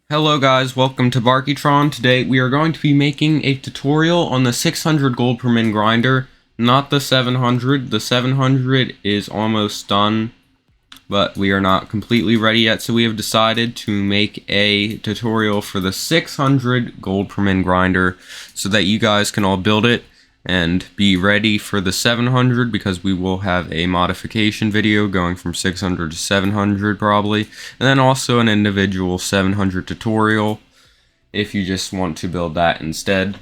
Hello guys, welcome to BarkyTron. Today we are going to be making a tutorial on the 600 gold per min grinder, not the 700. The 700 is almost done, but we are not completely ready yet, so we have decided to make a tutorial for the 600 gold per min grinder so that you guys can all build it and be ready for the 700, because we will have a modification video going from 600 to 700 probably, and then also an individual 700 tutorial if you just want to build that instead.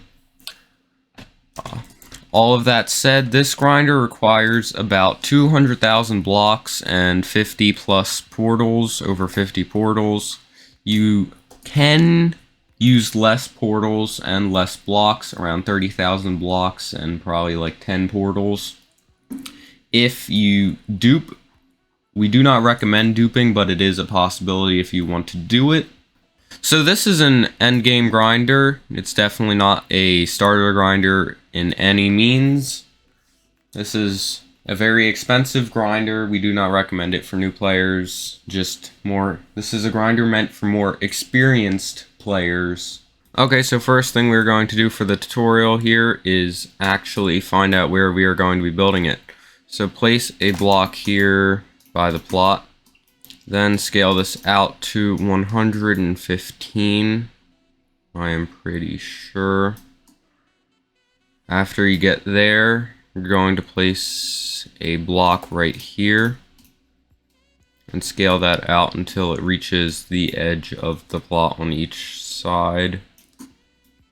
All of that said, this grinder requires about 200,000 blocks and 50 plus portals, over 50 portals. You can use less portals and less blocks, around 30,000 blocks and probably like 10 portals. If you dupe, we do not recommend duping, but it is a possibility if you want to do it. So this is an endgame grinder. It's definitely not a starter grinder in any means. This is a very expensive grinder. We do not recommend it for new players. This is a grinder meant for more experienced players. Okay, so first thing we're going to do for the tutorial here is actually find out where we are going to be building it. So place a block here by the plot, then scale this out to 115, I am pretty sure. After you get there, you're going to place a block right here and scale that out until it reaches the edge of the plot on each side.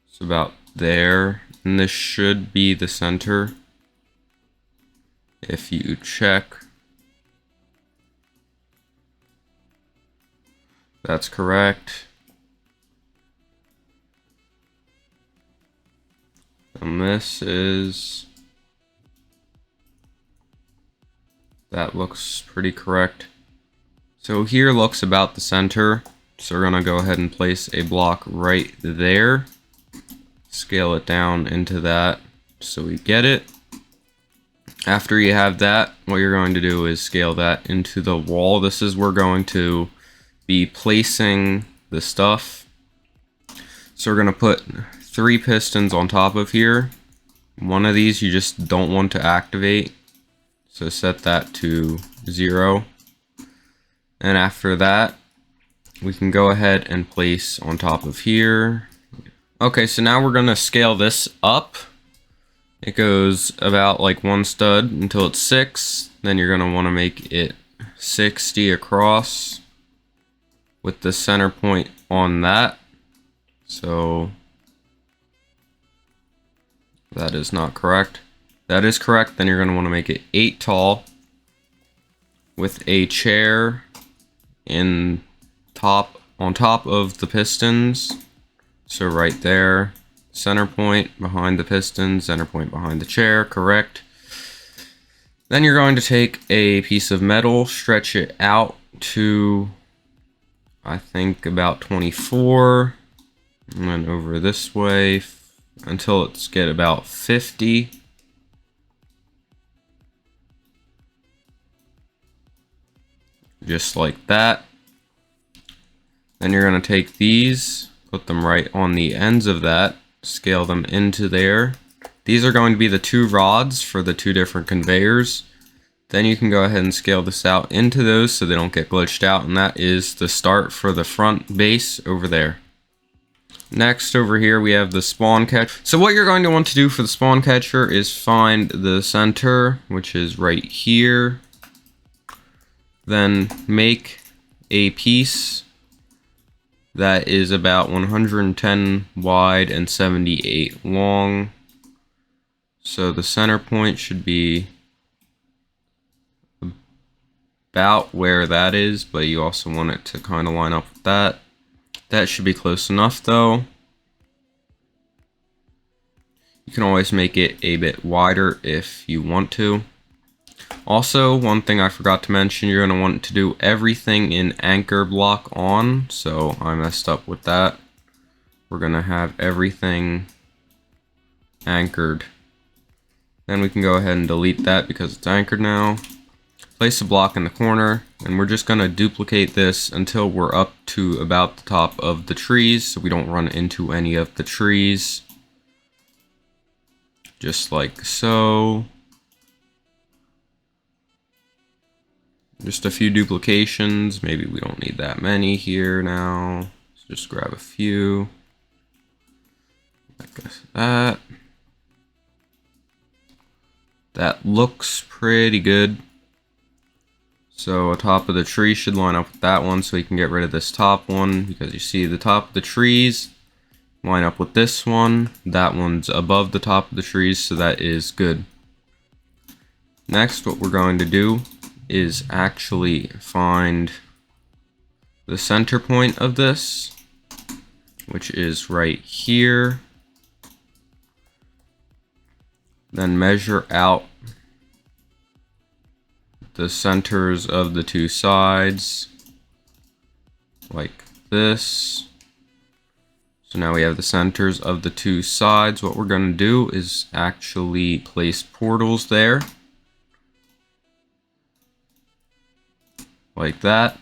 It's about there, and this should be the center. If you check, that's correct. And that looks pretty correct. So here looks about the center. So we're gonna go ahead and place a block right there. Scale it down into that so we get it. After you have that, what you're going to do is scale that into the wall. This is where we're going to be placing the stuff. So we're gonna put 3 pistons on top of here. One of these you just don't want to activate, so set that to 0. And after that, we can go ahead and place on top of here. Okay, so now we're gonna scale this up. It goes about like 1 stud until it's 6. Then you're gonna want to make it 60 across with the center point on that. So that is not correct. That is correct. Then you're going to want to make it 8 tall with a chair on top of the pistons. So right there, center point behind the pistons, center point behind the chair, correct. Then you're going to take a piece of metal, stretch it out to, I think, about 24, and then over this way until it's get about 50. Just like that. Then you're going to take these, put them right on the ends of that, scale them into there. These are going to be the 2 rods for the 2 different conveyors. Then you can go ahead and scale this out into those so they don't get glitched out, and that is the start for the front base over there. Next, over here we have the spawn catcher. So what you're going to want to do for the spawn catcher is find the center, which is right here. Then make a piece that is about 110 wide and 78 long. So the center point should be about where that is, but you also want it to kind of line up with that. That should be close enough though. You can always make it a bit wider if you want to. Also, one thing I forgot to mention, you're going to want to do everything in anchor block on, so I messed up with that. We're going to have everything anchored. Then we can go ahead and delete that because it's anchored now. place a block in the corner, and we're just going to duplicate this until we're up to about the top of the trees, so we don't run into any of the trees. Just like so. Just a few duplications. Maybe we don't need that many here now. Let's just grab a few. Like that. That looks pretty good. So the top of the tree should line up with that one, so we can get rid of this top one, because you see the top of the trees line up with this one. That one's above the top of the trees, so that is good. Next, what we're going to do is actually find the center point of this, which is right here. Then measure out the centers of the two sides like this. So now we have the centers of the two sides. What we're going to do is actually place portals there like that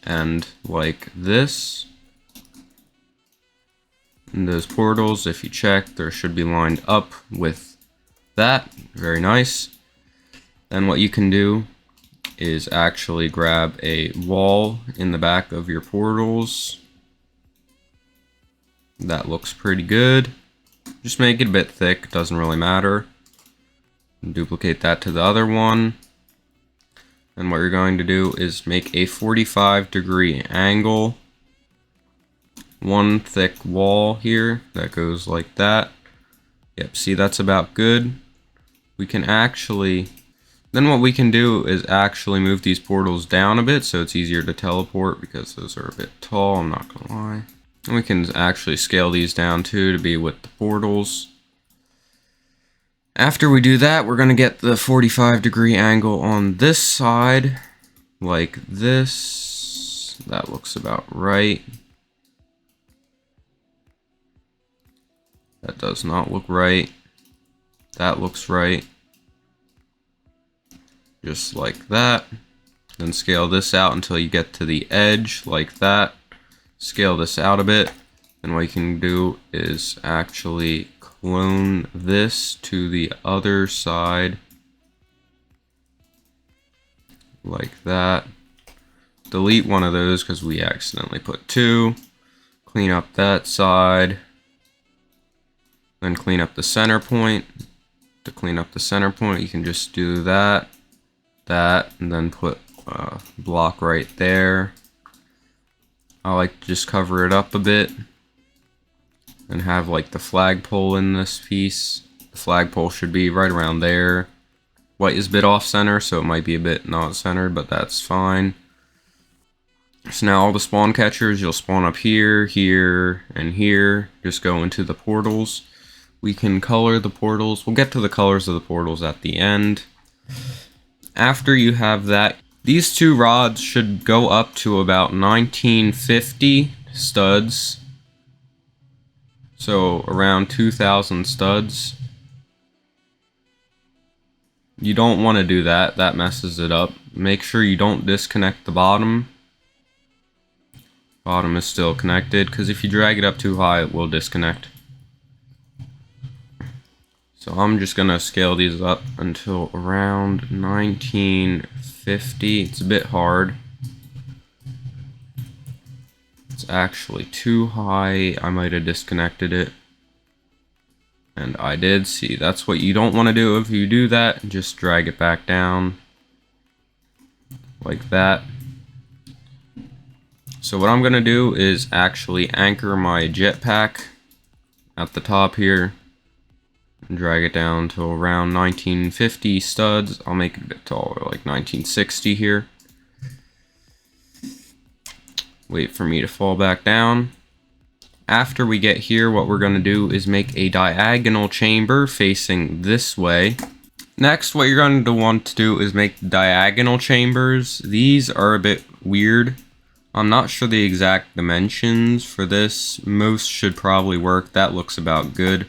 and like this. And those portals, if you check, there should be lined up with that. Very nice. Then what you can do is actually grab a wall in the back of your portals. That looks pretty good. Just make it a bit thick, doesn't really matter. Duplicate that to the other one. And what you're going to do is make a 45-degree angle. One thick wall here that goes like that. Yep, see, that's about good. We can actually... Then what we can do is actually move these portals down a bit so it's easier to teleport, because those are a bit tall, I'm not gonna lie. And we can actually scale these down too to be with the portals. After we do that, we're gonna get the 45-degree angle on this side, like this. That looks about right. That does not look right. That looks right. Just like that. Then scale this out until you get to the edge, like that. Scale this out a bit. And what you can do is actually clone this to the other side. Like that. Delete one of those because we accidentally put two. Clean up that side. Then clean up the center point. To clean up the center point, you can just do that. And then put a block right there. I like to just cover it up a bit and have like the flagpole in this piece. The flagpole should be right around there. White is a bit off center, so it might be a bit not centered, but that's fine. So now all the spawn catchers, you'll spawn up here, here, and here. Just go into the portals. We can color the portals. We'll get to the colors of the portals at the end. After you have that, these two rods should go up to about 1950 studs. So around 2000 studs. You don't want to do that. That messes it up. Make sure you don't disconnect the bottom. Bottom is still connected, because if you drag it up too high, it will disconnect. So I'm just going to scale these up until around 1950. It's a bit hard. It's actually too high. I might have disconnected it. And I did. See, that's what you don't want to do. If you do that, just drag it back down. Like that. So what I'm going to do is actually anchor my jetpack at the top here. And drag it down to around 1950 studs. I'll make it a bit taller, like 1960 here. Wait for me to fall back down. After we get here, what we're going to do is make a diagonal chamber facing this way. Next, what you're going to want to do is make diagonal chambers. These are a bit weird. I'm not sure the exact dimensions for this. Most should probably work. That looks about good.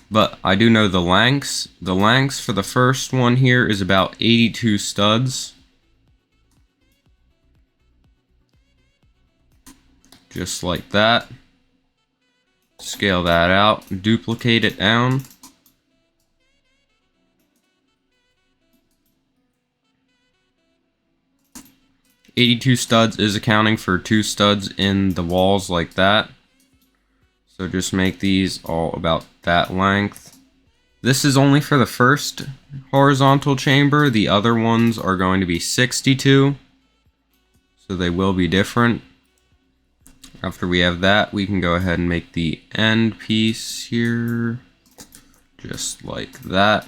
But I do know the lengths. The lengths for the first one here is about 82 studs. just like that. Scale that out, duplicate it down. $82 studs is accounting for 2 studs in the walls like that. So just make these all about that length. This is only for the first horizontal chamber. The other ones are going to be 62. So they will be different. After we have that, we can go ahead and make the end piece here. Just like that.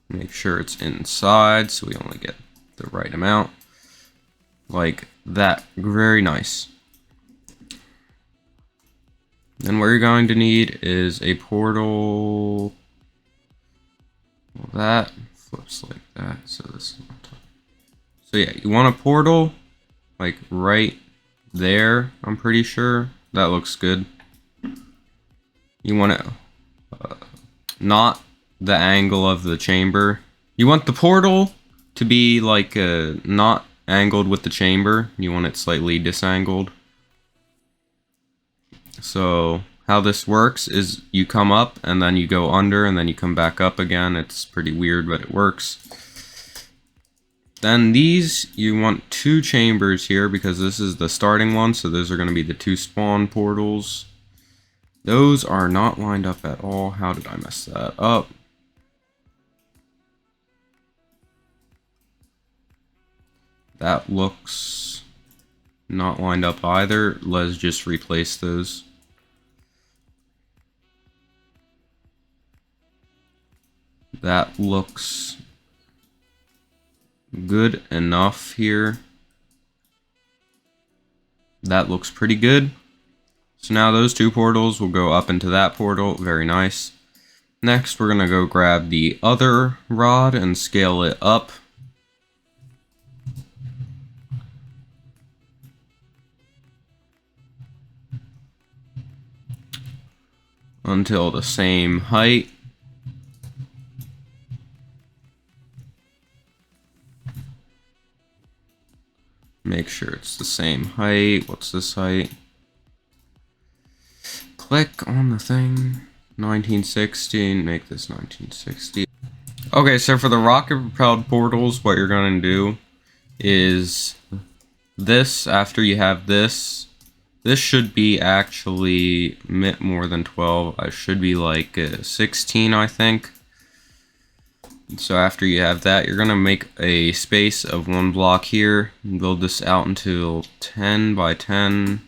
Make sure it's inside so we only get the right amount. Like that. Very nice. Then what you're going to need is a portal. Well, that flips like that. So this is on top. So yeah, you want a portal like right there. I'm pretty sure that looks good. You want it not the angle of the chamber. You want the portal to be like not angled with the chamber. You want it slightly disangled. So how this works is you come up and then you go under and then you come back up again. It's pretty weird, but it works. Then these, you want 2 chambers here because this is the starting one. So those are going to be the 2 spawn portals. Those are not lined up at all. How did I mess that up? That looks not lined up either. Let's just replace those. That looks good enough here. That looks pretty good. So now those 2 portals will go up into that portal. Very nice. Next, we're going to go grab the other rod and scale it up. Until the same height. Make sure it's the same height. What's this height? Click on the thing. 1916. Make this 1960. Okay, so for the rocket propelled portals, what you're going to do is this. After you have this, this should be actually more than 12. I should be like 16, I think. So after you have that, you're going to make a space of 1 block here and build this out until 10 by 10.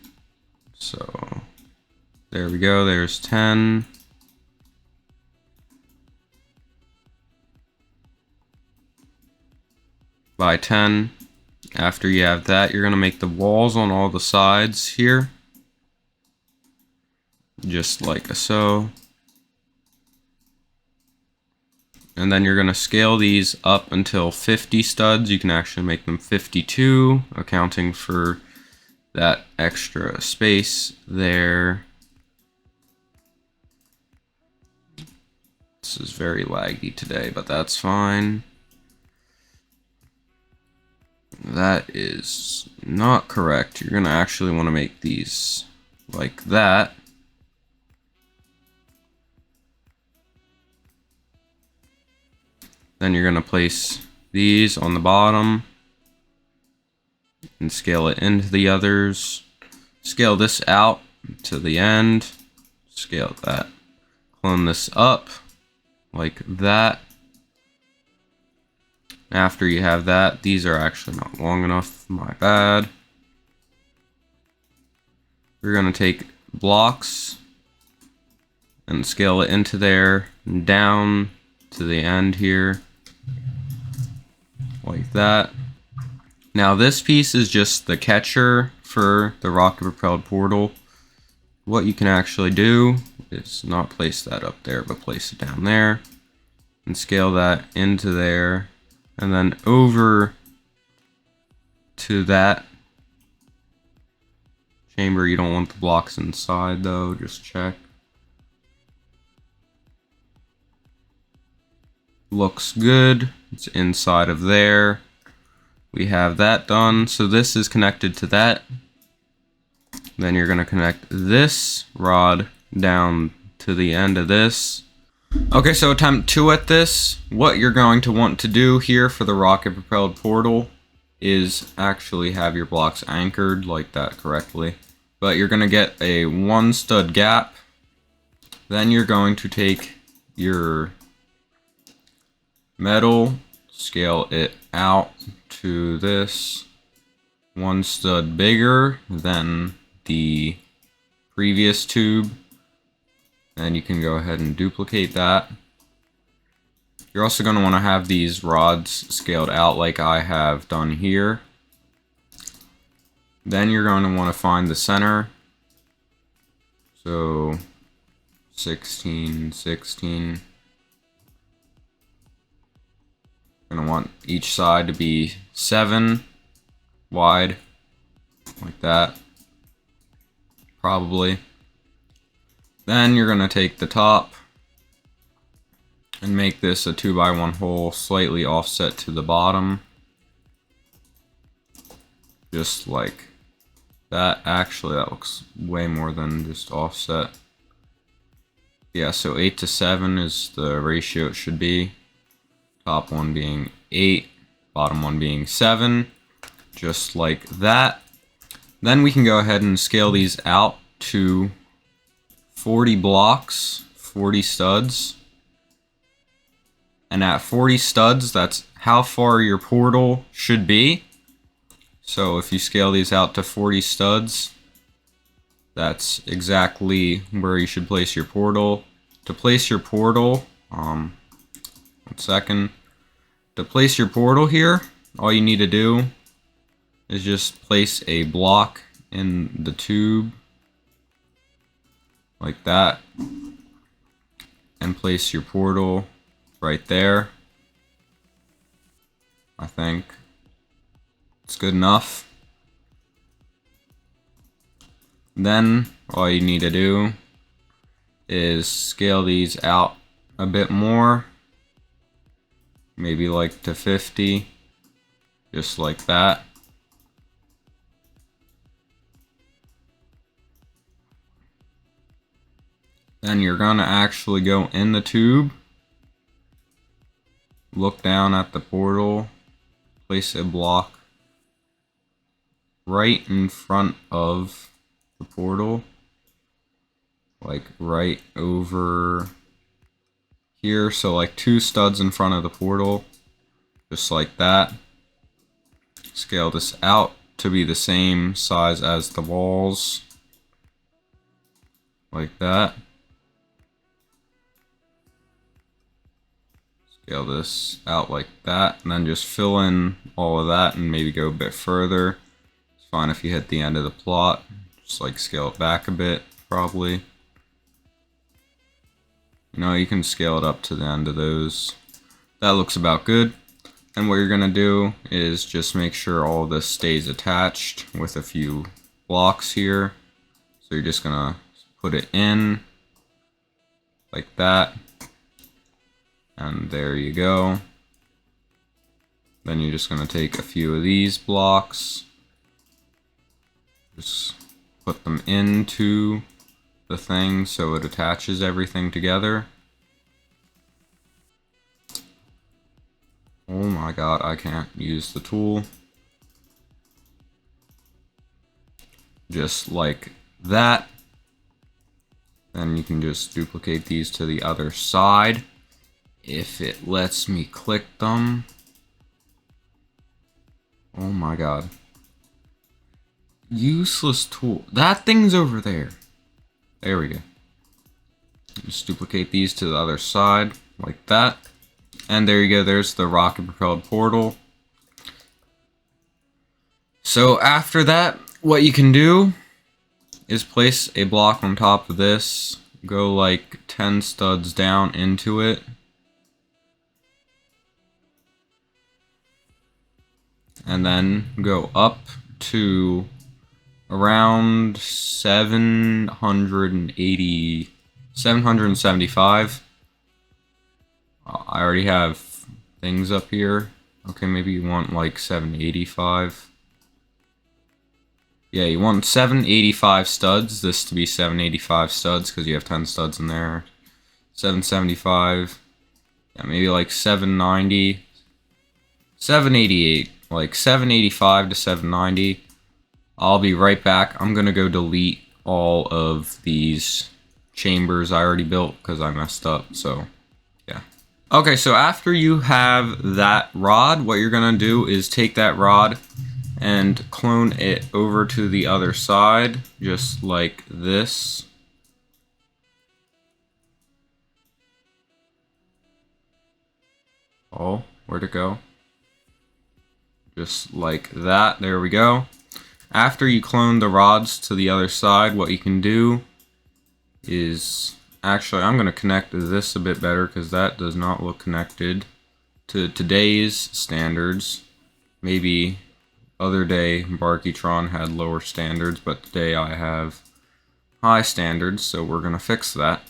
So there we go, there's 10. By 10. After you have that, you're going to make the walls on all the sides here. Just like so. And then you're going to scale these up until 50 studs. You can actually make them 52, accounting for that extra space there. This is very laggy today, but that's fine. That is not correct. You're going to actually want to make these like that. Then you're going to place these on the bottom and scale it into the others. Scale this out to the end. Scale that. Clone this up like that. After you have that, these are actually not long enough. My bad. We're going to take blocks and scale it into there and down to the end here. Like that. Now this piece is just the catcher for the rocket propelled portal. What you can actually do is not place that up there, but place it down there and scale that into there and then over to that chamber. You don't want the blocks inside though, just check. Looks good. It's inside of there. we have that done. So this is connected to that. Then you're going to connect this rod down to the end of this. Okay, so attempt 2 at this. What you're going to want to do here for the rocket propelled portal is actually have your blocks anchored like that correctly. But you're going to get a 1 stud gap. Then you're going to take your metal, scale it out to this 1 stud bigger than the previous tube. And you can go ahead and duplicate that. You're also going to want to have these rods scaled out like I have done here. Then you're going to want to find the center. So 16, 16. You're going to want each side to be 7 wide, like that, probably. Then you're going to take the top and make this a 2x1 hole slightly offset to the bottom. Just like that. Actually, that looks way more than just offset. Yeah, so 8 to 7 is the ratio it should be. Top one being 8, bottom one being 7. Just like that. Then we can go ahead and scale these out to 40 blocks, 40 studs. And at 40 studs, that's how far your portal should be. So if you scale these out to 40 studs, that's exactly where you should place your portal. To place your portal, 1 second. To place your portal here, all you need to do is just place a block in the tube like that, and place your portal right there. I think it's good enough. Then all you need to do is scale these out a bit more, maybe like to 50, just like that. Then you're gonna actually go in the tube, look down at the portal, place a block right in front of the portal, like right over here, so like 2 studs in front of the portal, just like that. Scale this out to be the same size as the walls, like that. Scale this out like that, and then just fill in all of that and maybe go a bit further. It's fine if you hit the end of the plot, just like scale it back a bit, probably. You know, you can scale it up to the end of those. That looks about good. And what you're gonna do is just make sure all of this stays attached with a few blocks here. So you're just gonna put it in like that. And there you go. Then you're just going to take a few of these blocks, just put them into the thing so it attaches everything together. Oh my god, I can't use the tool. Just like that. Then you can just duplicate these to the other side. If it lets me click them. Oh my god. Useless tool. That thing's over there. There we go. Just duplicate these to the other side, like that. And there you go, there's the rocket propelled portal. So after that, what you can do is place a block on top of this. Go like 10 studs down into it. And then go up to around 775. I already have things up here Okay, maybe you want like 785. Yeah, you want 785 studs. This to be 785 studs because you have 10 studs in there. 775. Yeah, maybe like 790. 788. Like 785 to 790. I'll be right back. I'm gonna go delete all of these chambers I already built because I messed up. So, yeah. Okay, so after you have that rod, what you're gonna do is take that rod and clone it over to the other side, just like this. Oh, where'd it go? Just like that, there we go. After you clone the rods to the other side, what you can do is, actually I'm gonna connect this a bit better because that does not look connected to today's standards. Maybe other day BarkyTron had lower standards, but today I have high standards, so we're gonna fix that.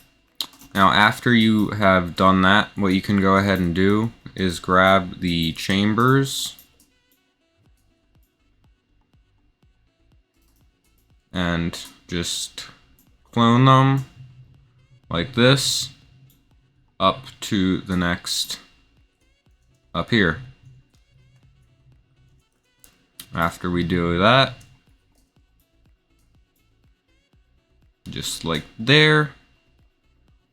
Now after you have done that, what you can go ahead and do is grab the chambers and just clone them like this up to the next up here. After we do that, just like there.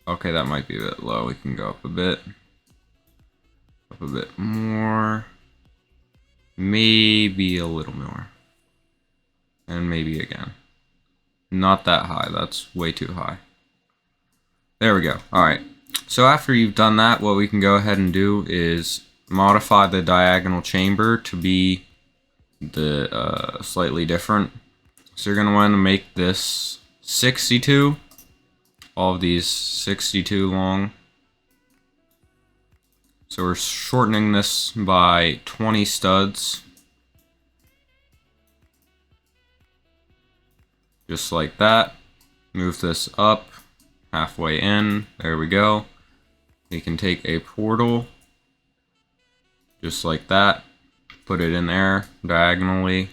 Okay, that might be a bit low. We can go up a bit more, maybe a little more, and maybe again. Not that high, that's way too high. There we go. Alright, so after you've done that, what we can go ahead and do is modify the diagonal chamber to be the slightly different. So you're going to want to make this 62, all of these 62 long. So we're shortening this by 20 studs. Just like that. Move this up halfway in. There we go. You can take a portal just like that. Put it in there diagonally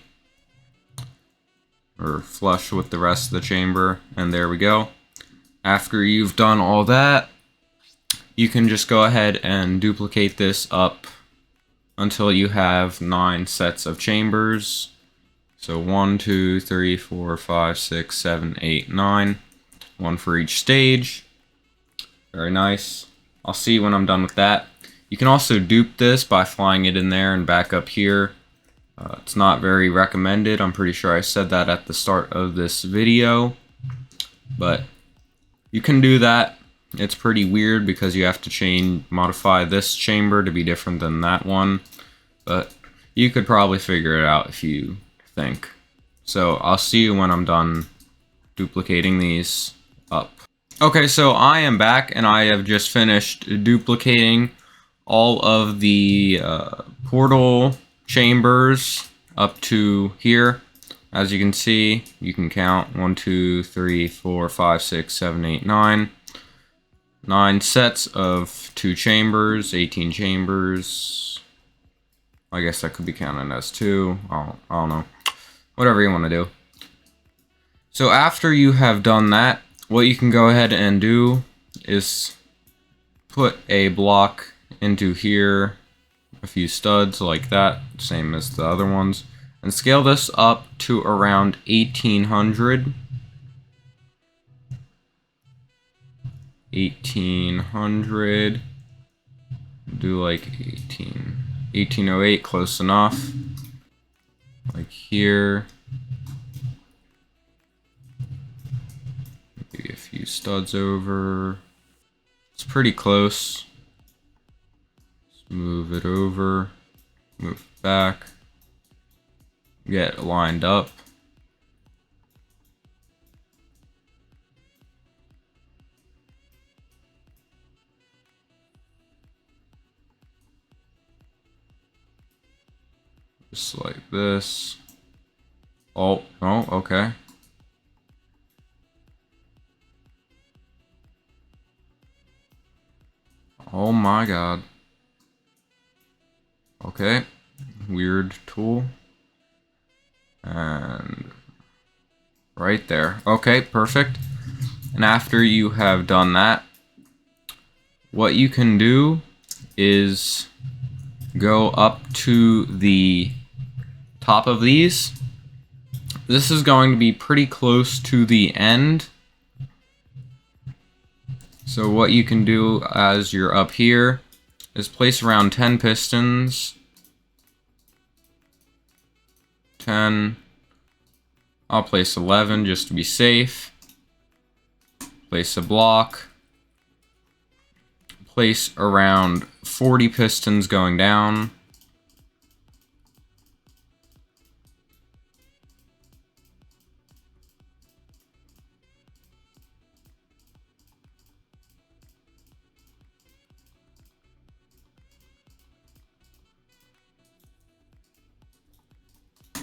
or flush with the rest of the chamber, and there we go. After you've done all that, you can just go ahead and duplicate this up until you have 9 sets of chambers. So 1, 2, 3, 4, 5, 6, 7, 8, 9. One for each stage. Very nice. I'll see you when I'm done with that. You can also dupe this by flying it in there and back up here. It's not very recommended. I'm pretty sure I said that at the start of this video. But you can do that. It's pretty weird because you have to modify this chamber to be different than that one. But you could probably figure it out if you think. So I'll see you when I'm done duplicating these up. Okay, so I am back and I have just finished duplicating all of the portal chambers up to here. As you can see, you can count 1, 2, 3, 4, 5, 6, 7, 8, 9. 9 sets of 2 chambers, 18 chambers. I guess that could be counted as 2. I don't know. Whatever you want to do. So after you have done that, what you can go ahead and do is put a block into here, a few studs like that, same as the other ones, and scale this up to around 1800. 1800. Do like 1808, close enough. Like here. Maybe a few studs over. It's pretty close. Just move it over. Move it back. Get it lined up. Just like this. Oh, okay. Oh my god. Okay, weird tool. And right there. Okay, perfect. And after you have done that, what you can do is go up to the top of these. This is going to be pretty close to the end. So what you can do as you're up here is place around 10 pistons. 10. I'll place 11 just to be safe. Place a block. Place around 40 pistons going down.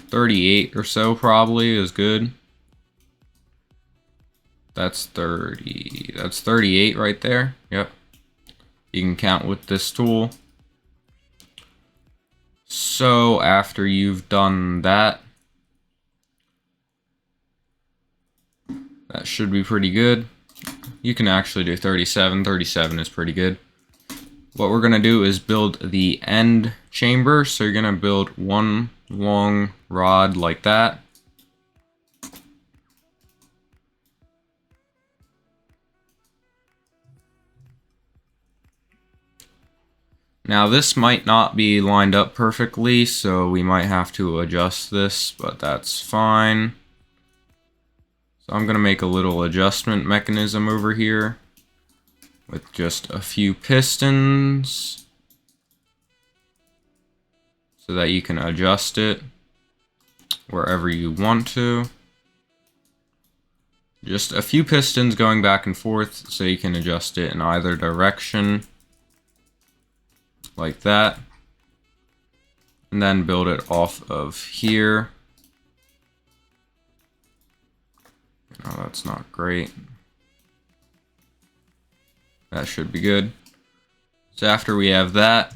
$38 or so probably is good. That's 30. That's 38 right there. Yep. You can count with this tool. So after you've done that, that should be pretty good. You can actually do 37. 37 is pretty good. What we're going to do is build the end chamber. So you're going to build one long rod like that. Now this might not be lined up perfectly, so we might have to adjust this, but that's fine. So I'm going to make a little adjustment mechanism over here with just a few pistons so that you can adjust it wherever you want to. Just a few pistons going back and forth so you can adjust it in either direction. Like that, and then build it off of here. Oh, that's not great. That should be good. So after we have that,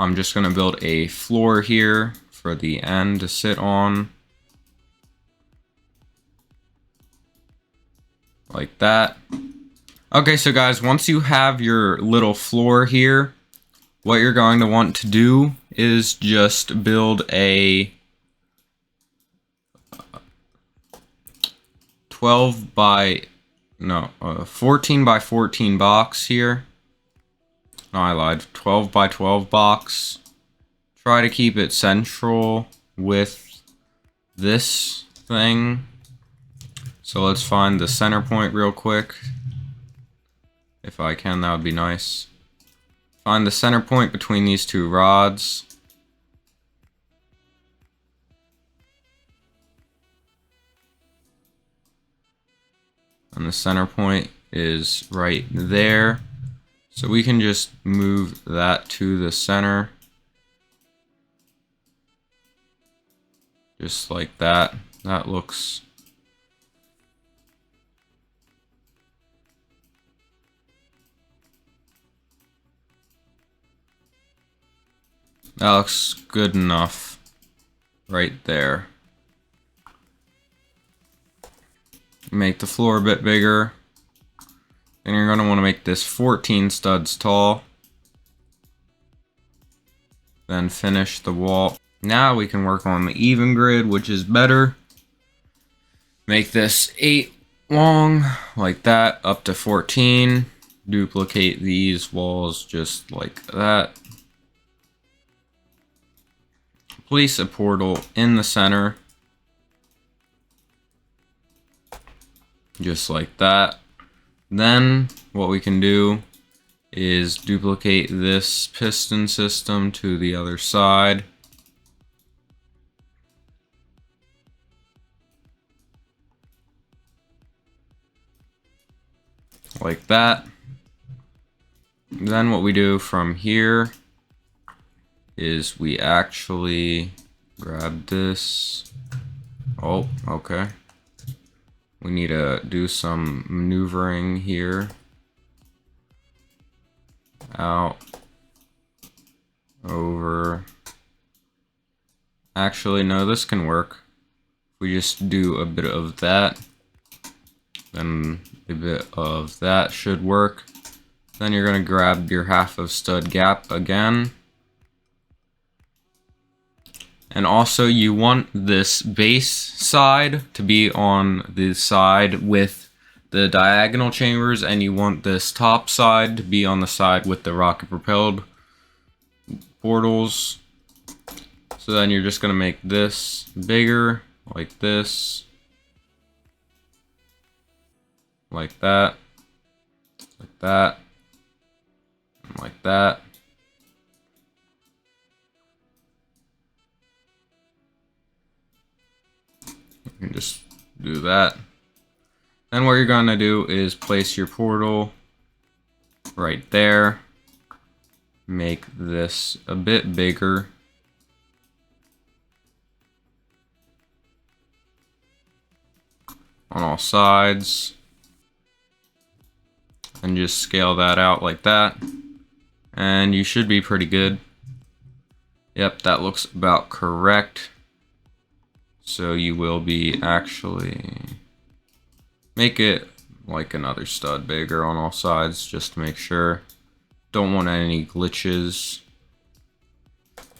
I'm just going to build a floor here for the end to sit on. Like that. Okay, so guys, once you have your little floor here, what you're going to want to do is just build a 14 by 14 box here. No, I lied. 12 by 12 box. Try to keep it central with this thing. So let's find the center point real quick. If I can, that would be nice. Find the center point between these two rods. And the center point is right there. So we can just move that to the center. Just like that. That looks... that looks good enough right there. Make the floor a bit bigger. And you're going to want to make this 14 studs tall. Then finish the wall. Now we can work on the even grid, which is better. Make this 8 long, like that, up to 14. Duplicate these walls just like that. Place a portal in the center. Just like that. Then what we can do is duplicate this piston system to the other side. Like that. Then what we do from here is we actually grab this. Oh, okay. We need to do some maneuvering here. Out. over. Actually, no, this can work. We just do a bit of that, then a bit of that should work. Then you're going to grab your half of stud gap again. And also you want this base side to be on the side with the diagonal chambers, and you want this top side to be on the side with the rocket propelled portals. So then you're just going to make this bigger, like this, like that, like that, and like that. You can just do that. Then what you're going to do is place your portal right there. Make this a bit bigger. On all sides. And just scale that out like that. And you should be pretty good. Yep, that looks about correct. So you will be actually make it like another stud bigger on all sides just to make sure. Don't want any glitches.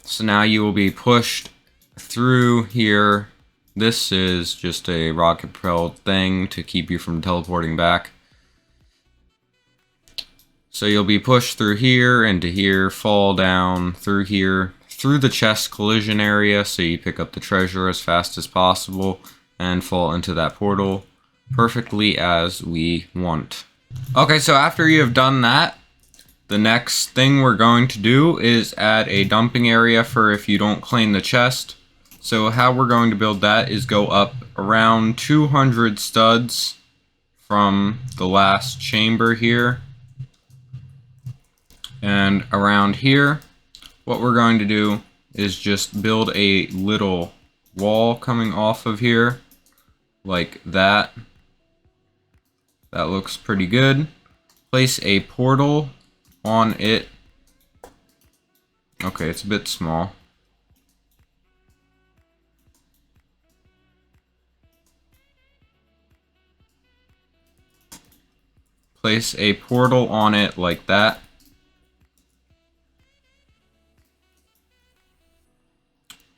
So now you will be pushed through here. This is just a rocket propelled thing to keep you from teleporting back. So you'll be pushed through here, into here, fall down through here, through the chest collision area, so you pick up the treasure as fast as possible and fall into that portal perfectly as we want. Okay, so after you have done that, the next thing we're going to do is add a dumping area for if you don't claim the chest. So how we're going to build that is go up around 200 studs from the last chamber here. And around here, what we're going to do is just build a little wall coming off of here, like that. That looks pretty good. Place a portal on it. Okay, it's a bit small. Place a portal on it like that.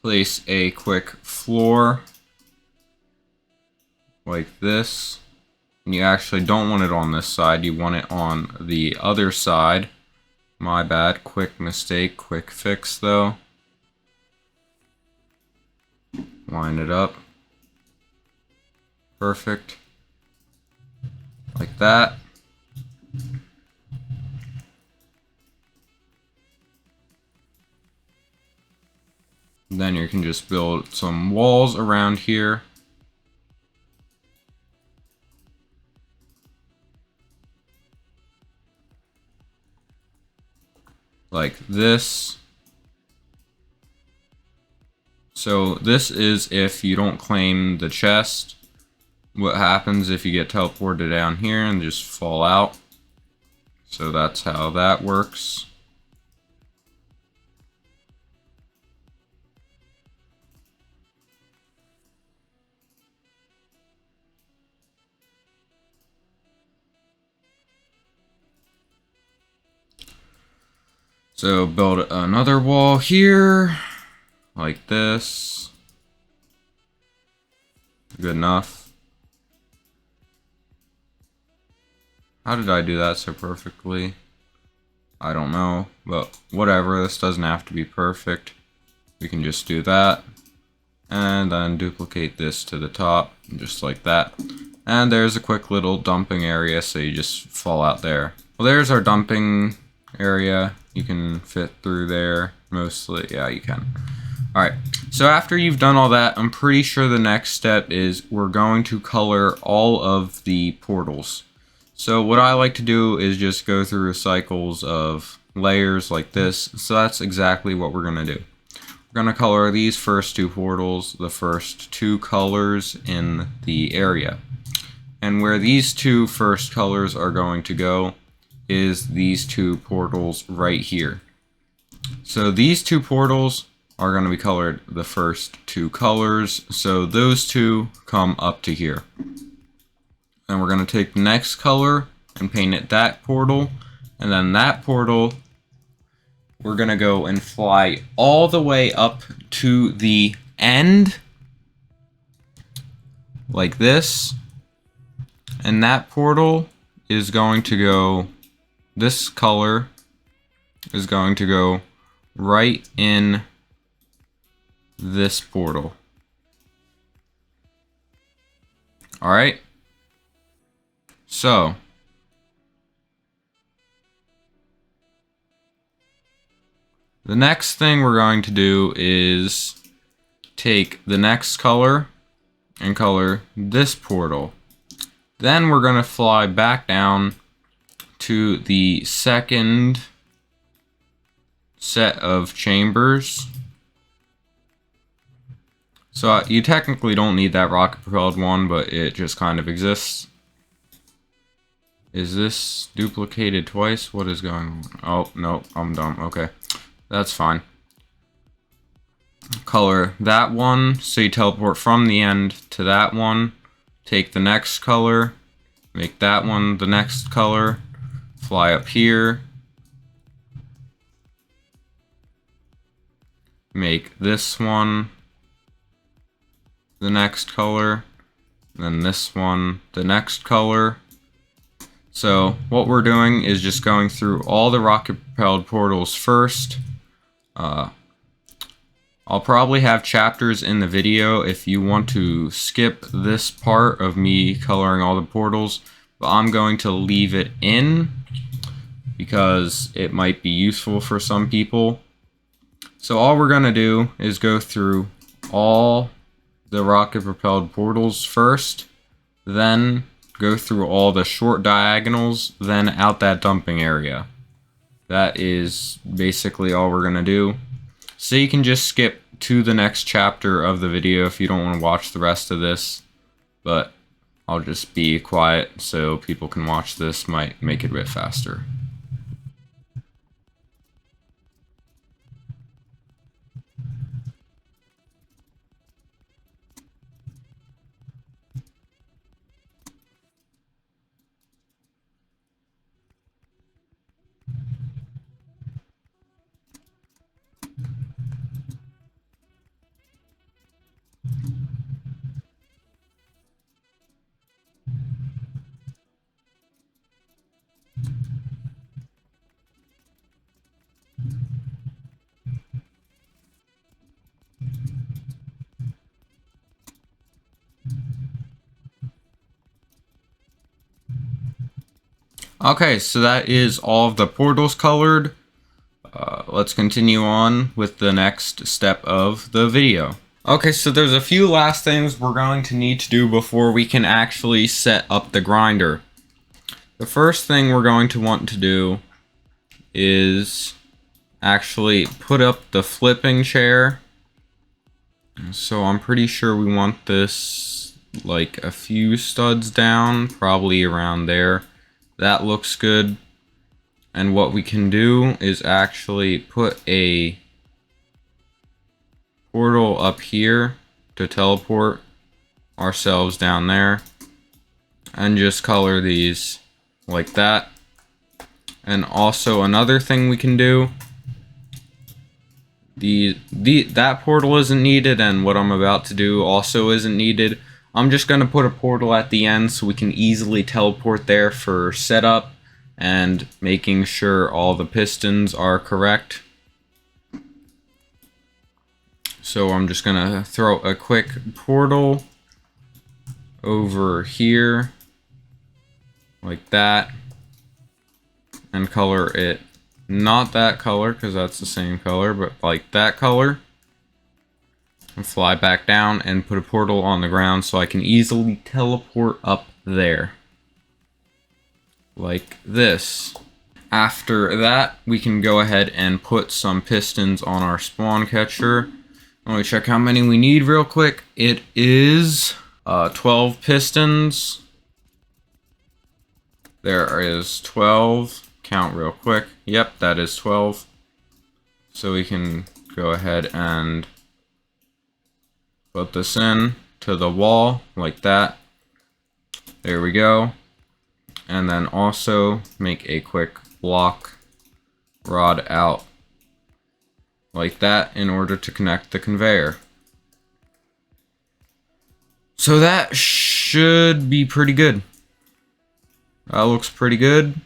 Place a quick floor like this. And you actually don't want it on this side, you want it on the other side. My bad, quick mistake, quick fix though. Line it up. Perfect. Like that. Then you can just build some walls around here. Like this. So this is if you don't claim the chest. What happens if you get teleported down here and just fall out. So that's how that works. So build another wall here, like this. Good enough. How did I do that so perfectly? I don't know, but whatever, this doesn't have to be perfect. We can just do that. And then duplicate this to the top, just like that. And there's a quick little dumping area, so you just fall out there. Well, there's our dumping area. You can fit through there mostly. Yeah, you can. Alright, so after you've done all that, I'm pretty sure the next step is we're going to color all of the portals. So what I like to do is just go through cycles of layers like this. So that's exactly what we're going to do. We're going to color these first two portals, the first two colors in the area. And where these two first colors are going to go is these two portals right here. So these two portals are going to be colored the first two colors. So those two come up to here. And we're going to take the next color and paint it that portal. And then that portal, we're going to go and fly all the way up to the end. Like this. And that portal is going to go, this color is going to go right in this portal. Alright? So, the next thing we're going to do is take the next color and color this portal. Then we're going to fly back down to the second set of chambers. So you technically don't need that rocket propelled one, but it just kind of exists. Is this duplicated twice? What is going on? Oh, no, I'm dumb. Okay, that's fine. Color that one, so you teleport from the end to that one. Take the next color, make that one the next color, fly up here, make this one the next color, then this one the next color. So what we're doing is just going through all the rocket propelled portals first. I'll probably have chapters in the video if you want to skip this part of me coloring all the portals, but I'm going to leave it in because it might be useful for some people. So all we're going to do is go through all the rocket propelled portals first, then go through all the short diagonals, then out that dumping area. That is basically all we're going to do. So you can just skip to the next chapter of the video if you don't want to watch the rest of this, but I'll just be quiet so people can watch this, might make it a bit faster. Okay, so that is all of the portals colored. Let's continue on with the next step of the video. Okay, so there's a few last things we're going to need to do before we can actually set up the grinder. The first thing we're going to want to do is actually put up the flipping chair. So I'm pretty sure we want this like a few studs down, probably around there. That looks good. And what we can do is actually put a portal up here to teleport ourselves down there. And just color these like that. And also another thing we can do, that portal isn't needed, and what I'm about to do also isn't needed. I'm just going to put a portal at the end so we can easily teleport there for setup and making sure all the pistons are correct. So I'm just going to throw a quick portal over here like that and color it not that color because that's the same color, but like that color. And fly back down and put a portal on the ground so I can easily teleport up there. Like this. After that, we can go ahead and put some pistons on our spawn catcher. Let me check how many we need real quick. It is 12 pistons. There is 12. Count real quick. Yep, that is 12. So we can go ahead and put this in to the wall like that. There we go. And then also make a quick block rod out like that in order to connect the conveyor. So that should be pretty good. That looks pretty good.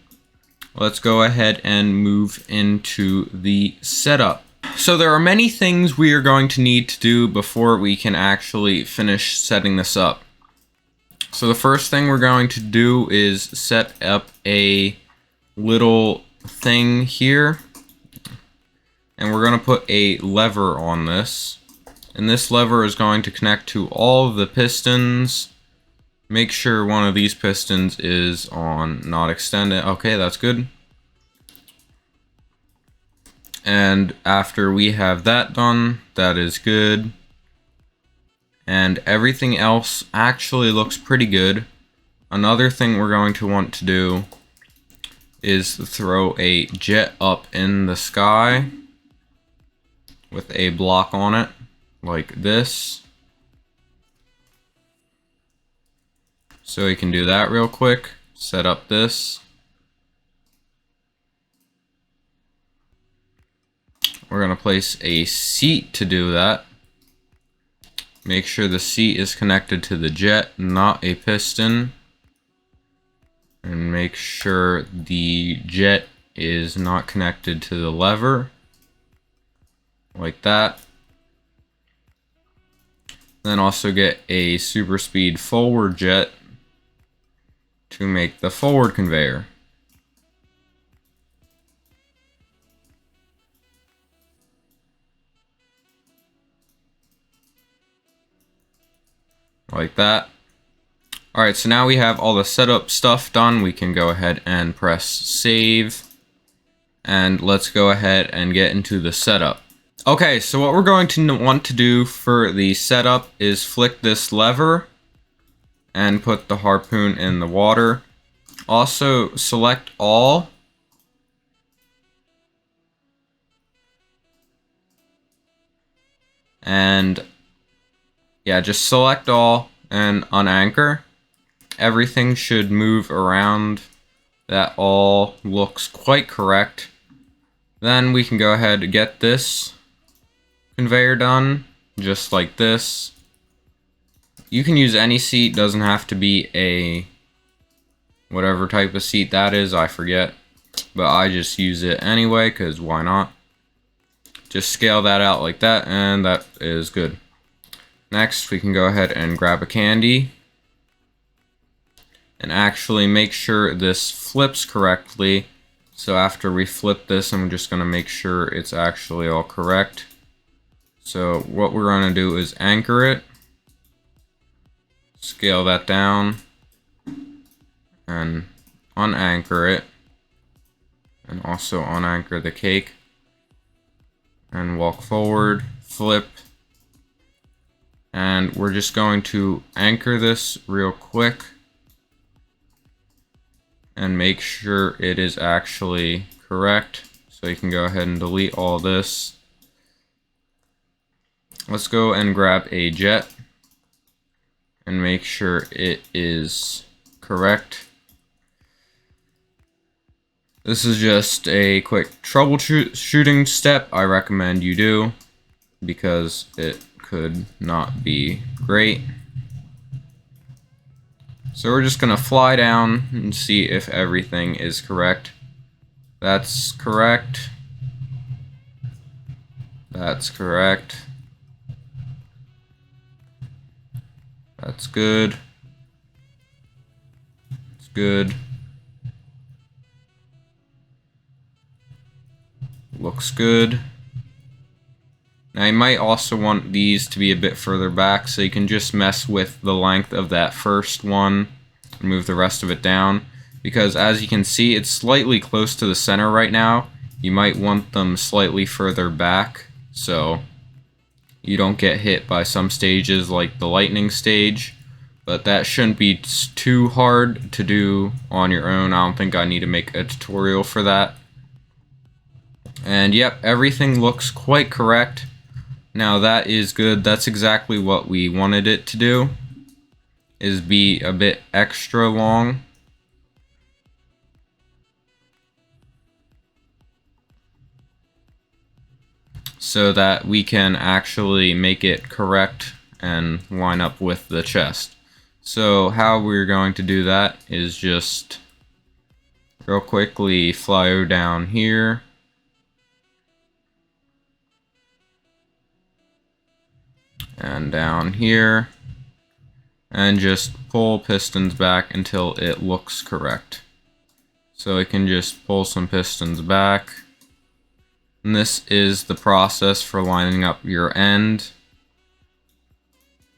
Let's go ahead and move into the setup. So there are many things we are going to need to do before we can actually finish setting this up. So the first thing we're going to do is set up a little thing here. And we're going to put a lever on this. And this lever is going to connect to all of the pistons. Make sure one of these pistons is on not extended. Okay, that's good. And after we have that done, that is good. And everything else actually looks pretty good. Another thing we're going to want to do is throw a jet up in the sky with a block on it, like this. So we can do that real quick. Set up this. We're going to place a seat to do that. Make sure the seat is connected to the jet, not a piston. And make sure the jet is not connected to the lever. Like that. Then also get a super speed forward jet to make the forward conveyor. Like that. Alright, so now we have all the setup stuff done. We can go ahead and press save. And let's go ahead and get into the setup. Okay, so what we're going to want to do for the setup is flick this lever and put the harpoon in the water. Also, select all. And yeah, just select all and unanchor. Everything should move around. That all looks quite correct. Then we can go ahead and get this conveyor done, just like this. You can use any seat, doesn't have to be a whatever type of seat that is, I forget. But I just use it anyway, because why not? Just scale that out like that, and that is good. Next, we can go ahead and grab a candy. And actually make sure this flips correctly. So after we flip this, I'm just going to make sure it's actually all correct. So what we're going to do is anchor it. Scale that down. And unanchor it. And also unanchor the cake. And walk forward, flip. And we're just going to anchor this real quick. And make sure it is actually correct. So you can go ahead and delete all this. Let's go and grab a jet. And make sure it is correct. This is just a quick troubleshooting step I recommend you do, because it could not be great. So we're just gonna fly down and see if everything is correct. That's correct. That's correct. That's good. It's good. Looks good. Now you might also want these to be a bit further back, so you can just mess with the length of that first one and move the rest of it down. Because as you can see, it's slightly close to the center right now. You might want them slightly further back, so you don't get hit by some stages like the lightning stage. But that shouldn't be too hard to do on your own. I don't think I need to make a tutorial for that. And yep, everything looks quite correct. Now that is good. That's exactly what we wanted it to do, is be a bit extra long. So that we can actually make it correct and line up with the chest. So how we're going to do that is just real quickly fly down here. And down here. And just pull pistons back until it looks correct. So we can just pull some pistons back. And this is the process for lining up your end.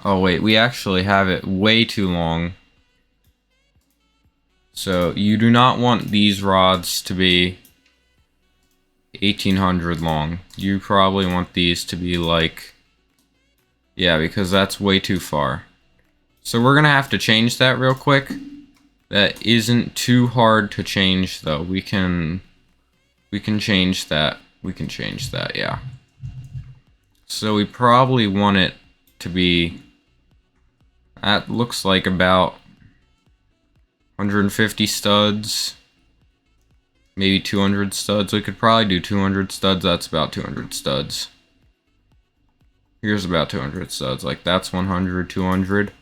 Oh wait, we actually have it way too long. So you do not want these rods to be 1800 long. You probably want these to be like, yeah, because that's way too far. So we're gonna have to change that real quick. That isn't too hard to change though. We can change that. We can change that, yeah. So we probably want it to be, that looks like about 150 studs, maybe 200 studs. We could probably do 200 studs. That's about 200 studs. Here's about 200 studs. Like that's 100, 200.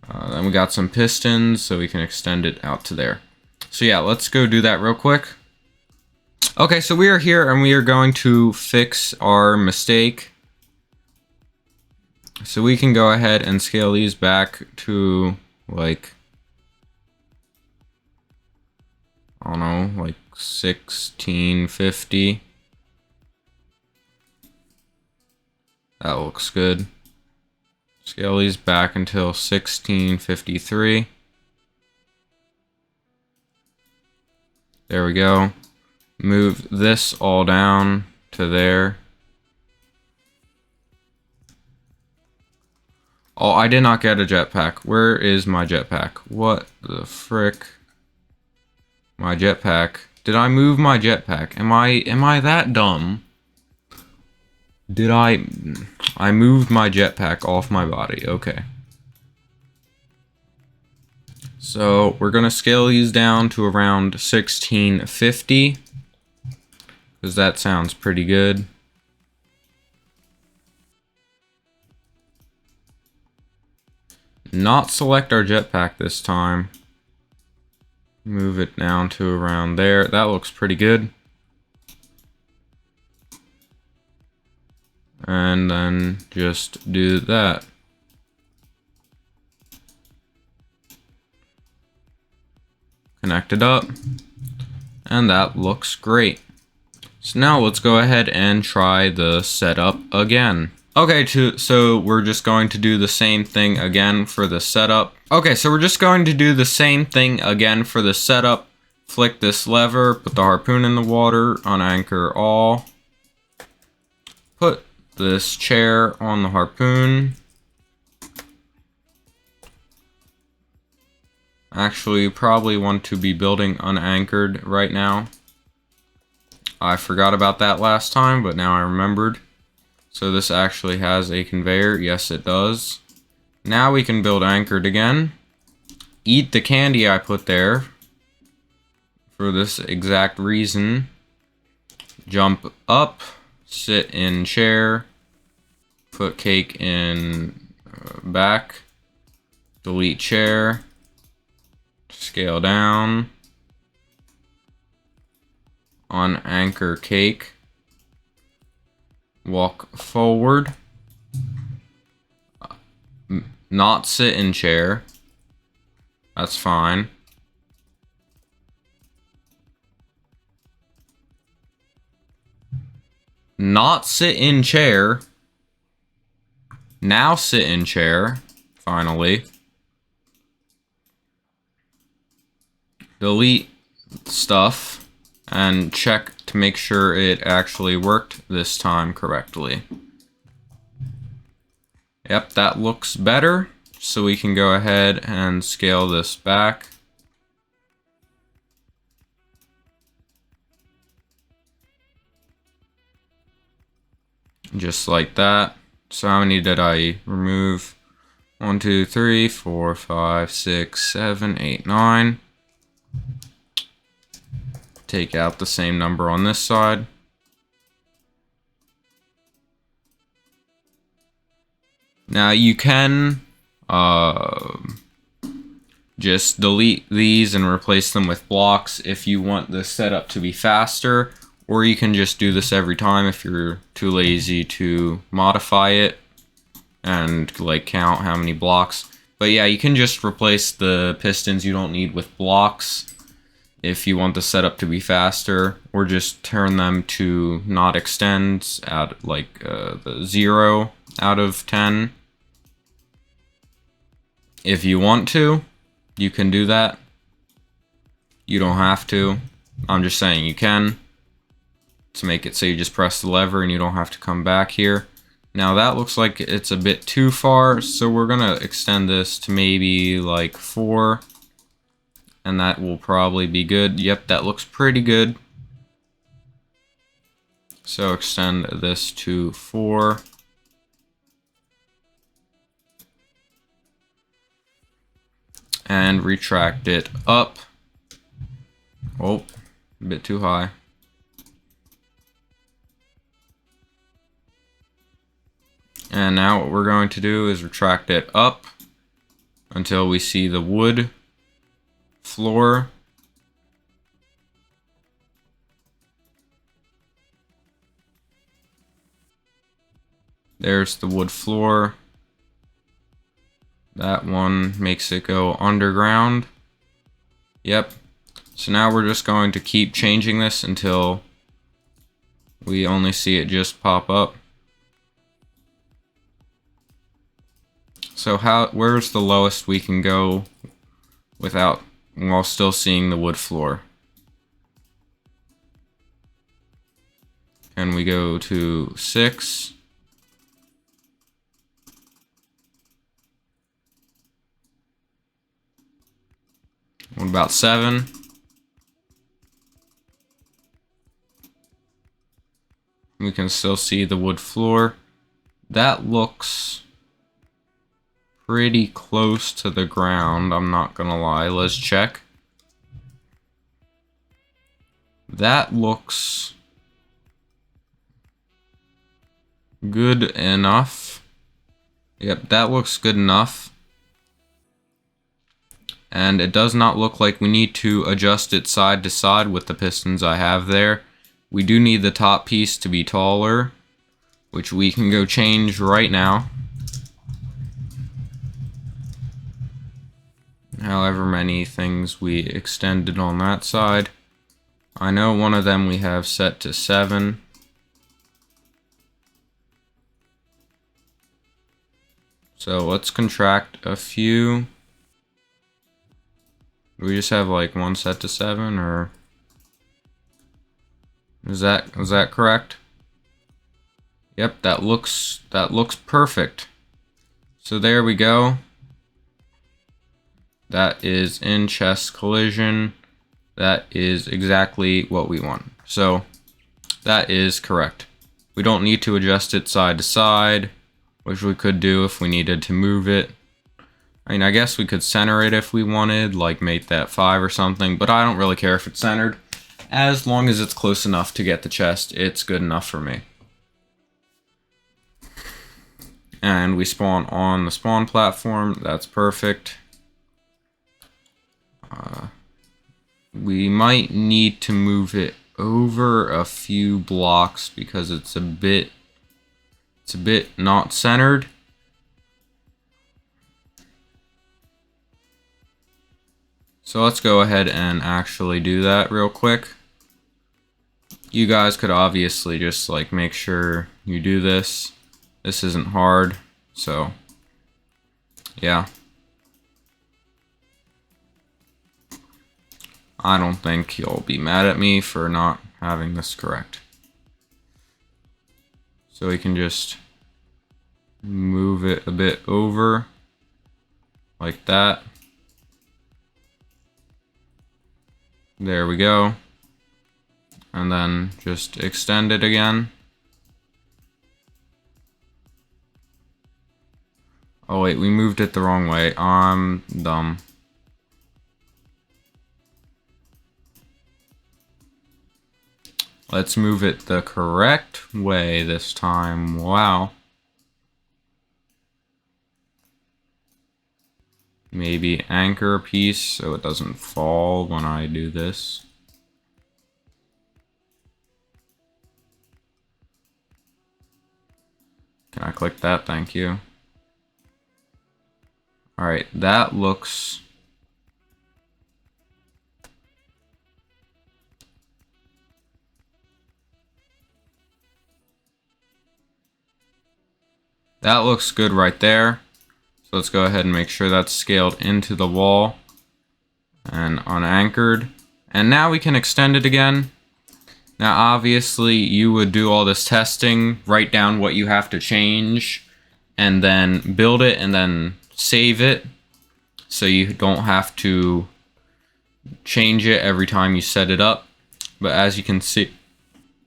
Then we got some pistons, so we can extend it out to there. So yeah, let's go do that real quick. Okay, so we are here and we are going to fix our mistake. So we can go ahead and scale these back to like, I don't know, like 1650. That looks good. Scale these back until 1653. There we go. Move this all down to there. Oh, I did not get a jetpack. Where is my jetpack? What the frick? My jetpack. Did I move my jetpack? Am I that dumb? Did I moved my jetpack off my body. Okay. So we're gonna scale these down to around 1650. Because that sounds pretty good. Not select our jetpack this time. Move it down to around there. That looks pretty good. And then just do that. Connect it up. And that looks great. So now let's go ahead and try the setup again. Okay, so we're just going to do the same thing again for the setup. Okay, so we're just going to do the same thing again for the setup. Flick this lever, put the harpoon in the water, unanchor all. Put this chair on the harpoon. Actually, you probably want to be building unanchored right now. I forgot about that last time, but now I remembered. So this actually has a conveyor. Yes, it does. Now we can build anchored again. Eat the candy I put there for this exact reason. Jump up, sit in chair, put cake in back, delete chair, scale down, unanchor cake, walk forward, not sit in chair, that's fine. Not sit in chair, now sit in chair, finally. Delete stuff and check to make sure it actually worked this time correctly. Yep, that looks better. So we can go ahead and scale this back. just like that. So how many did I remove? 1, 2, 3, 4, 5, 6, 7, 8, 9. Take out the same number on this side. Now you can just delete these and replace them with blocks if you want the setup to be faster, or you can just do this every time if you're too lazy to modify it and like count how many blocks. But yeah, you can just replace the pistons you don't need with blocks if you want the setup to be faster, or just turn them to not extends at like the 0 out of 10. If you want to, you can do that. You don't have to. I'm just saying you can, to make it so you just press the lever and you don't have to come back here. Now that looks like it's a bit too far, so we're gonna extend this to maybe like 4, and that will probably be good. Yep, that looks pretty good. So extend this to 4. And retract it up. Oh, a bit too high. And now what we're going to do is retract it up until we see the wood floor. There's the wood floor. That one makes it go underground. Yep. So now we're just going to keep changing this until we only see it just pop up. So where's the lowest we can go while still seeing the wood floor? Can we go to 6? What about 7? We can still see the wood floor. That looks pretty close to the ground, I'm not gonna lie. Let's check. That looks good enough. Yep, that looks good enough. And it does not look like we need to adjust it side to side with the pistons I have there. We do need the top piece to be taller, which we can go change right now. However many things we extended on that side. I know one of them we have set to 7. So let's contract a few. Do we just have like one set to 7, or is that correct? Yep, that looks perfect. So there we go. That is in chest collision. That is exactly what we want. So that is correct. We don't need to adjust it side to side, which we could do if we needed to move it. I mean, I guess we could center it if we wanted, like make that 5 or something, but I don't really care if it's centered. As long as it's close enough to get the chest, it's good enough for me. And we spawn on the spawn platform. That's perfect. We might need to move it over a few blocks because it's a bit not centered. So let's go ahead and actually do that real quick. You guys could obviously just like make sure you do this. This isn't hard, so yeah. I don't think you'll be mad at me for not having this correct. So we can just move it a bit over like that. There we go. And then just extend it again. Oh wait, we moved it the wrong way. I'm dumb. Let's move it the correct way this time. Wow. Maybe anchor a piece so it doesn't fall when I do this. Can I click that? Thank you. Alright, that looks... That looks good right there. So let's go ahead and make sure that's scaled into the wall and unanchored. And now we can extend it again. Now obviously you would do all this testing, write down what you have to change, and then build it and then save it so you don't have to change it every time you set it up. But as you can see,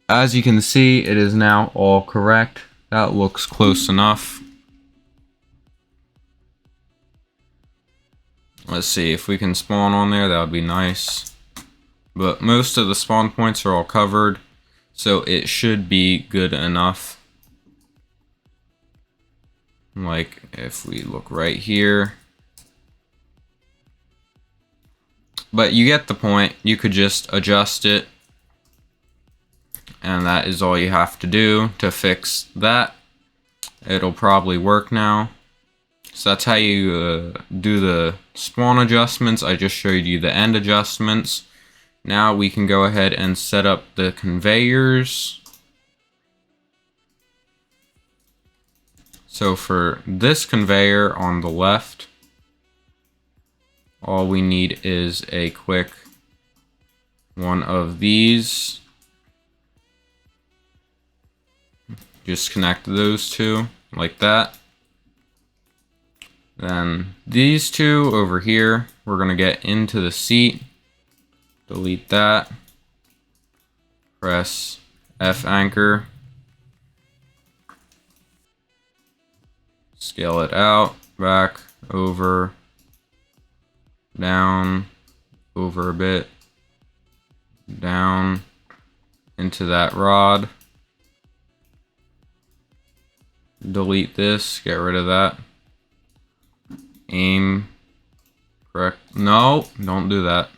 it is now all correct. That looks close enough. Let's see if we can spawn on there. That would be nice. But most of the spawn points are all covered, so it should be good enough. Like if we look right here. But you get the point. You could just adjust it. And that is all you have to do to fix that. It'll probably work now. So that's how you do the spawn adjustments. I just showed you the end adjustments. Now we can go ahead and set up the conveyors. So for this conveyor on the left, all we need is a quick one of these. Just connect those two like that. Then these two over here, we're going to get into the seat. Delete that. Press F anchor. Scale it out, back, over, down, over a bit, down, into that rod. Delete this, get rid of that. Aim, correct. No, don't do that.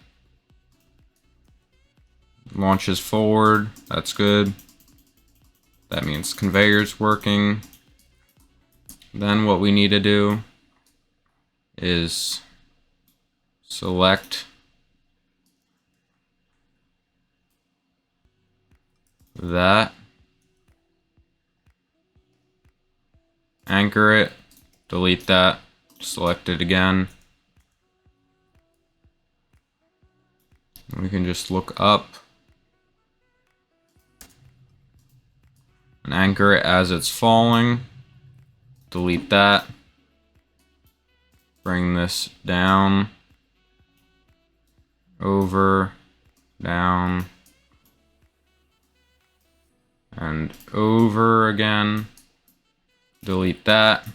Launches forward, that's good. That means conveyor's working. Then what we need to do is select that, anchor it, delete that, select it again. We can just look up and anchor it as it's falling. Delete that. Bring this down, over, down, and over again. Delete that.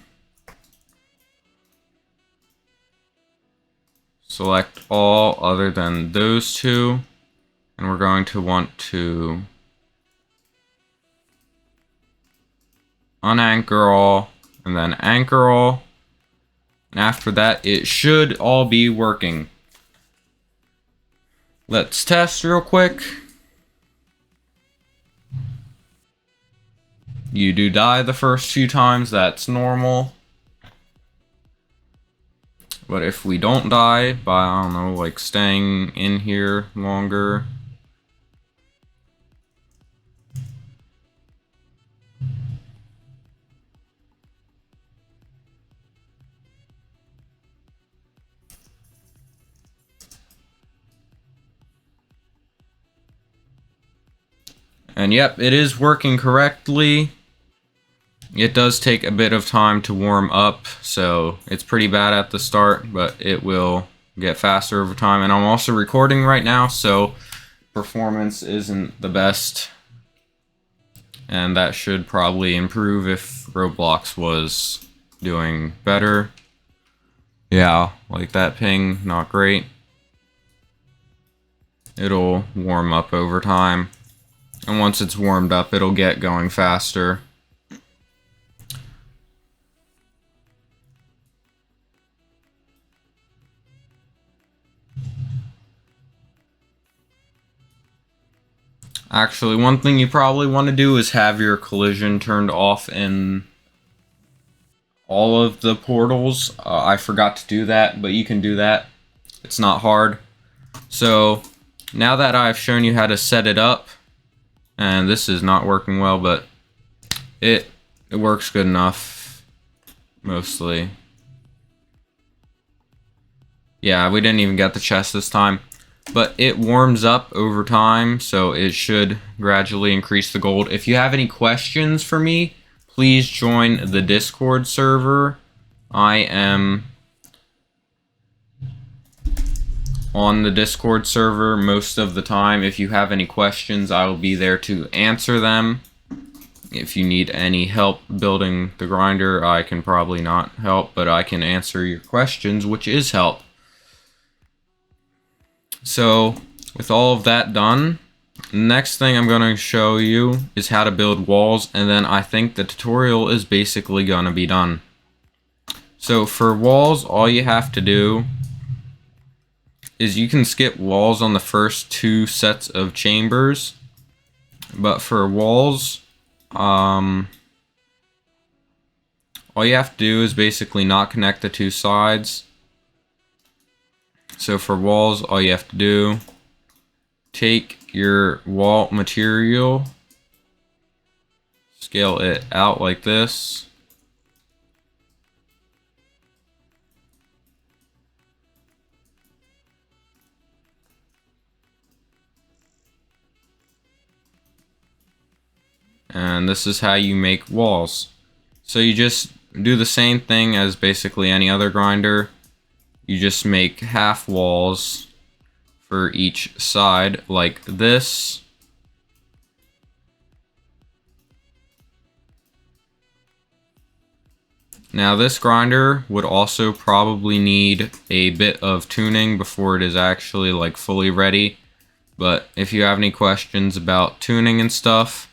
Select all other than those two, and we're going to want to unanchor all and then anchor all. And after that, it should all be working. Let's test real quick. You do die the first few times, that's normal. But if we don't die by, I don't know, like staying in here longer, and yep, it is working correctly. It does take a bit of time to warm up, so it's pretty bad at the start, but it will get faster over time. And I'm also recording right now, so performance isn't the best. And that should probably improve if Roblox was doing better. Yeah, like that ping, not great. It'll warm up over time. And once it's warmed up, it'll get going faster. Actually, one thing you probably want to do is have your collision turned off in all of the portals. I forgot to do that, but you can do that. It's not hard. So, now that I've shown you how to set it up, and this is not working well, but it works good enough, mostly. Yeah, we didn't even get the chest this time. But it warms up over time, so it should gradually increase the gold. If you have any questions for me, please join the Discord server. I am on the Discord server most of the time. If you have any questions, I will be there to answer them. If you need any help building the grinder, I can probably not help, but I can answer your questions, which is help. So, with all of that done, next thing I'm going to show you is how to build walls, and then I think the tutorial is basically going to be done. So for walls, all you have to do is you can skip walls on the first 2 sets of chambers, but for walls, all you have to do is basically not connect the 2 sides. So for walls, all you have to do, take your wall material, scale it out like this, and this is how you make walls. So you just do the same thing as basically any other grinder. You just make half walls for each side like this. Now this grinder would also probably need a bit of tuning before it is actually like fully ready. But if you have any questions about tuning and stuff,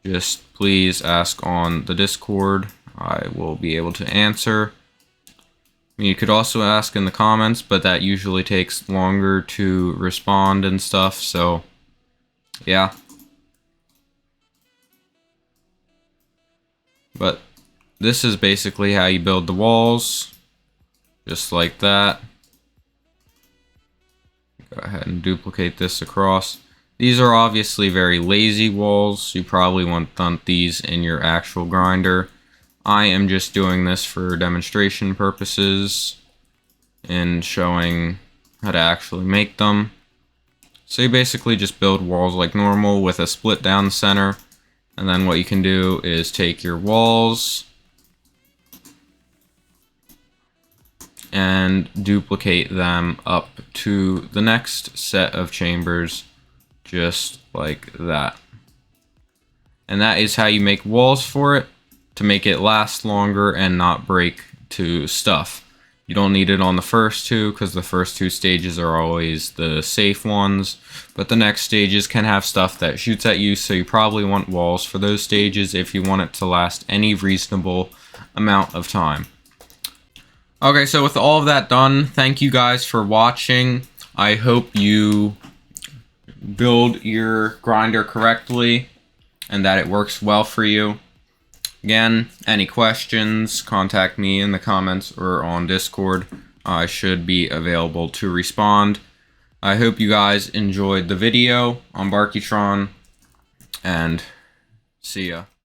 just please ask on the Discord. I will be able to answer. You could also ask in the comments, but that usually takes longer to respond and stuff, so yeah. But this is basically how you build the walls, just like that. Go ahead and duplicate this across. These are obviously very lazy walls. You probably want these in your actual grinder. I am just doing this for demonstration purposes and showing how to actually make them. So you basically just build walls like normal with a split down the center, and then what you can do is take your walls and duplicate them up to the next set of chambers, just like that. And that is how you make walls for it, to make it last longer and not break to stuff. You don't need it on the first 2 because the first 2 stages are always the safe ones, but the next stages can have stuff that shoots at you, so you probably want walls for those stages if you want it to last any reasonable amount of time. Okay, so with all of that done, thank you guys for watching. I hope you build your grinder correctly and that it works well for you. Again, any questions, contact me in the comments or on Discord. I should be available to respond. I hope you guys enjoyed the video on BarkyTron, and see ya.